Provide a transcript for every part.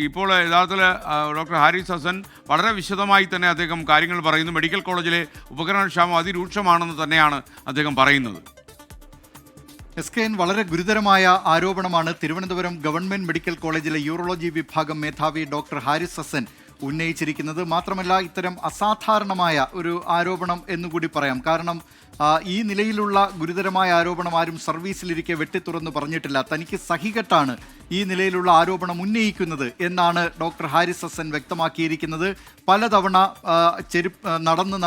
ഇപ്പോൾ യഥാർത്ഥത്തിൽ ഡോക്ടർ ഹാരിസ് ഹസൻ വളരെ വിശദമായി തന്നെ അദ്ദേഹം കാര്യങ്ങൾ പറയുന്നു. മെഡിക്കൽ കോളേജിലെ ഉപകരണക്ഷാമം അതിരൂക്ഷമാണെന്ന് തന്നെയാണ് അദ്ദേഹം പറയുന്നത്. SKN വളരെ ഗുരുതരമായ ആരോപണമാണ് തിരുവനന്തപുരം ഗവൺമെന്റ് മെഡിക്കൽ കോളേജിലെ യൂറോളജി വിഭാഗം മേധാവി ഡോക്ടർ ഹാരിസ് ഹസൻ ഉന്നയിച്ചിരിക്കുന്നത്. മാത്രമല്ല ഇത്തരം അസാധാരണമായ ഒരു ആരോപണം എന്നുകൂടി പറയാം. കാരണം ഈ നിലയിലുള്ള ഗുരുതരമായ ആരോപണം ആരും സർവീസിലിരിക്കെ വെട്ടിത്തുറന്ന് പറഞ്ഞിട്ടില്ല. തനിക്ക് സഹികെട്ടാണ് ഈ നിലയിലുള്ള ആരോപണം ഉന്നയിക്കുന്നത് എന്നാണ് ഡോക്ടർ ഹാരിസ് ഹസൻ വ്യക്തമാക്കിയിരിക്കുന്നത്. പലതവണ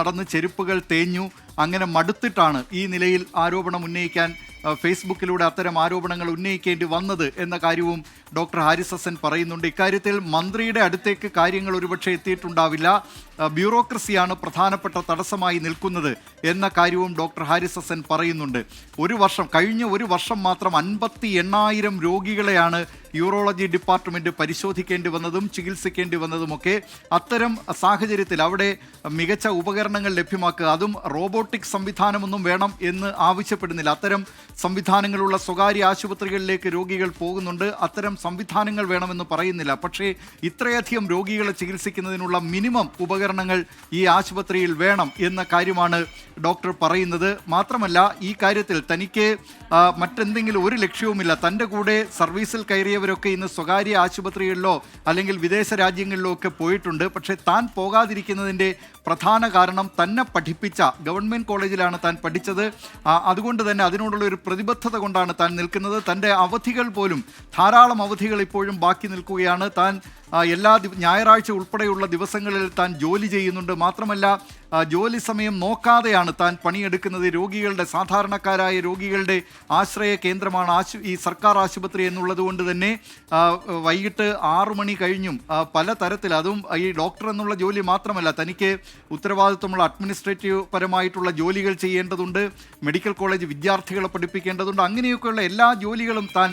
നടന്ന് ചെരുപ്പുകൾ തേഞ്ഞു, അങ്ങനെ മടുത്തിട്ടാണ് ഈ നിലയിൽ ആരോപണം ഉന്നയിക്കാൻ ഫേസ്ബുക്കിലൂടെ അത്തരം ആരോപണങ്ങൾ ഉന്നയിക്കേണ്ടി വന്നത് എന്ന കാര്യവും ഡോക്ടർ ഹാരിസ് ഹസൻ പറയുന്നുണ്ട്. ഇക്കാര്യത്തിൽ മന്ത്രിയുടെ അടുത്തേക്ക് കാര്യങ്ങൾ ഒരുപക്ഷെ എത്തിയിട്ടുണ്ടാവില്ല, ബ്യൂറോക്രസിയാണ് പ്രധാനപ്പെട്ട തടസ്സമായി നിൽക്കുന്നത് എന്ന കാര്യവും ഡോക്ടർ ഹാരിസ് ഹസൻ പറയുന്നുണ്ട്. കഴിഞ്ഞ ഒരു വർഷം മാത്രം 58,000 രോഗികളെയാണ് യൂറോളജി ഡിപ്പാർട്ട്മെൻറ്റ് പരിശോധിക്കേണ്ടി വന്നതും ചികിത്സിക്കേണ്ടി വന്നതുമൊക്കെ. അത്തരം സാഹചര്യത്തിൽ അവിടെ മികച്ച ഉപകരണങ്ങൾ ലഭ്യമാക്കുക, അതും റോബോട്ടിക് സംവിധാനമൊന്നും വേണം എന്ന് ആവശ്യപ്പെടുന്നില്ല. അത്തരം സംവിധാനങ്ങളുള്ള സ്വകാര്യ ആശുപത്രികളിലേക്ക് രോഗികൾ പോകുന്നുണ്ട്, അത്തരം സംവിധാനങ്ങൾ വേണമെന്ന് പറയുന്നില്ല. പക്ഷേ ഇത്രയധികം രോഗികളെ ചികിത്സിക്കുന്നതിനുള്ള മിനിമം ഉപകരണങ്ങൾ ഈ ആശുപത്രിയിൽ വേണം എന്ന കാര്യമാണ് ഡോക്ടർ പറയുന്നത്. മാത്രമല്ല ഈ കാര്യത്തിൽ തനിക്ക് മറ്റെന്തെങ്കിലും ഒരു ലക്ഷ്യവുമില്ല. തൻ്റെ കൂടെ സർവീസിൽ കയറിയവരൊക്കെ ഇന്ന് സ്വകാര്യ ആശുപത്രികളിലോ അല്ലെങ്കിൽ വിദേശ രാജ്യങ്ങളിലോ ഒക്കെ പോയിട്ടുണ്ട്. പക്ഷേ താൻ പോകാതിരിക്കുന്നതിൻ്റെ പ്രധാന കാരണം തന്നെ പഠിപ്പിച്ച ഗവൺമെൻറ് കോളേജിലാണ് താൻ പഠിച്ചത്. അതുകൊണ്ട് തന്നെ അതിനോടുള്ള ഒരു പ്രതിബദ്ധത കൊണ്ടാണ് താൻ നിൽക്കുന്നത്. തൻ്റെ അവധികൾ പോലും ധാരാളം അവധികൾ ഇപ്പോഴും ബാക്കി നിൽക്കുകയാണ്. താൻ ഞായറാഴ്ച ഉൾപ്പെടെയുള്ള ദിവസങ്ങളിൽ താൻ ജോലി ചെയ്യുന്നുണ്ട്. മാത്രമല്ല ജോലി സമയം നോക്കാതെയാണ് താൻ പണിയെടുക്കുന്നത്. സാധാരണക്കാരായ രോഗികളുടെ ആശ്രയ കേന്ദ്രമാണ് ഈ സർക്കാർ ആശുപത്രി എന്നുള്ളത് കൊണ്ട് തന്നെ വൈകിട്ട് 6 മണി കഴിഞ്ഞും പല തരത്തിൽ, അതും ഈ ഡോക്ടർ എന്നുള്ള ജോലി മാത്രമല്ല, തനിക്ക് ഉത്തരവാദിത്വമുള്ള അഡ്മിനിസ്ട്രേറ്റീവ് പരമായിട്ടുള്ള ജോലികൾ ചെയ്യേണ്ടതുണ്ട്, മെഡിക്കൽ കോളേജ് വിദ്യാർത്ഥികളെ പഠിപ്പിക്കേണ്ടതുണ്ട്, അങ്ങനെയൊക്കെയുള്ള എല്ലാ ജോലികളും താൻ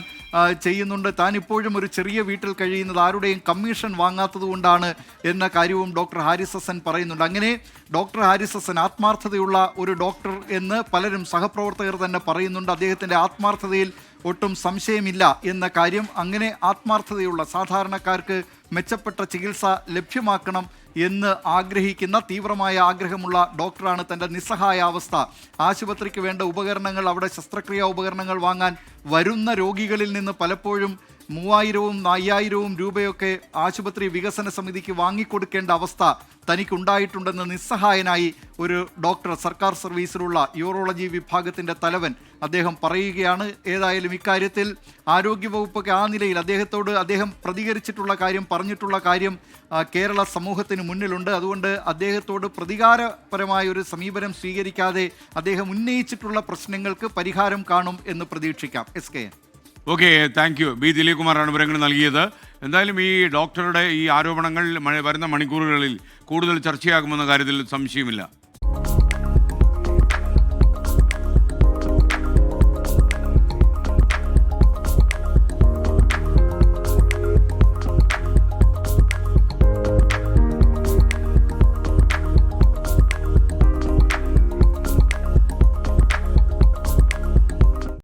ചെയ്യുന്നുണ്ട്. താൻ ഇപ്പോഴും ഒരു ചെറിയ വീട്ടിൽ കഴിയുന്നത് ആരുടെയും കമ്മീഷൻ വാങ്ങാത്തത് കൊണ്ടാണ് എന്ന കാര്യവും ഡോക്ടർ ഹാരിസ് ഹസൻ പറയുന്നുണ്ട്. അങ്ങനെ ഡോക്ടർ ഹാരിസ് ഹസൻ ആത്മാർത്ഥതയുള്ള ഒരു ഡോക്ടർ എന്ന് പലരും സഹപ്രവർത്തകർ തന്നെ പറയുന്നുണ്ട്. അദ്ദേഹത്തിൻ്റെ ആത്മാർത്ഥതയിൽ ഒട്ടും സംശയമില്ല എന്ന കാര്യം. അങ്ങനെ ആത്മാർത്ഥതയുള്ള, സാധാരണക്കാർക്ക് മെച്ചപ്പെട്ട ചികിത്സ ലഭ്യമാക്കണം എന്ന് ആഗ്രഹിക്കുന്ന, തീവ്രമായ ആഗ്രഹമുള്ള ഡോക്ടറാണ്. തൻ്റെ നിസ്സഹായാവസ്ഥ, ആശുപത്രിക്ക് വേണ്ട ഉപകരണങ്ങൾ, അവിടെ ശസ്ത്രക്രിയാ ഉപകരണങ്ങൾ വാങ്ങാൻ വരുന്ന രോഗികളിൽ നിന്ന് പലപ്പോഴും 3,000-ഉം 5,000-ഉം രൂപയൊക്കെ ആശുപത്രി വികസന സമിതിക്ക് വാങ്ങിക്കൊടുക്കേണ്ട അവസ്ഥ തനിക്കുണ്ടായിട്ടുണ്ടെന്ന് നിസ്സഹായനായി ഒരു ഡോക്ടർ, സർക്കാർ സർവീസിലുള്ള യൂറോളജി വിഭാഗത്തിൻ്റെ തലവൻ അദ്ദേഹം പറയുകയാണ്. ഏതായാലും ഇക്കാര്യത്തിൽ ആരോഗ്യവകുപ്പൊക്കെ ആ നിലയിൽ അദ്ദേഹം പ്രതികരിച്ചിട്ടുള്ള കാര്യം, പറഞ്ഞിട്ടുള്ള കാര്യം കേരള സമൂഹത്തിന് മുന്നിലുണ്ട്. അതുകൊണ്ട് അദ്ദേഹത്തോട് പ്രതികാരപരമായ ഒരു സമീപനം സ്വീകരിക്കാതെ അദ്ദേഹം ഉന്നയിച്ചിട്ടുള്ള പ്രശ്നങ്ങൾക്ക് പരിഹാരം കാണും എന്ന് പ്രതീക്ഷിക്കാം. SKN. Okay, thank you. B Dileep കുമാറാണ് വിവരങ്ങൾ നൽകിയത്. എന്തായാലും ഈ ഡോക്ടറുടെ ഈ ആരോപണങ്ങൾ വരുന്ന മണിക്കൂറുകളിൽ കൂടുതൽ ചർച്ചയാകുമെന്ന കാര്യത്തിൽ സംശയമില്ല.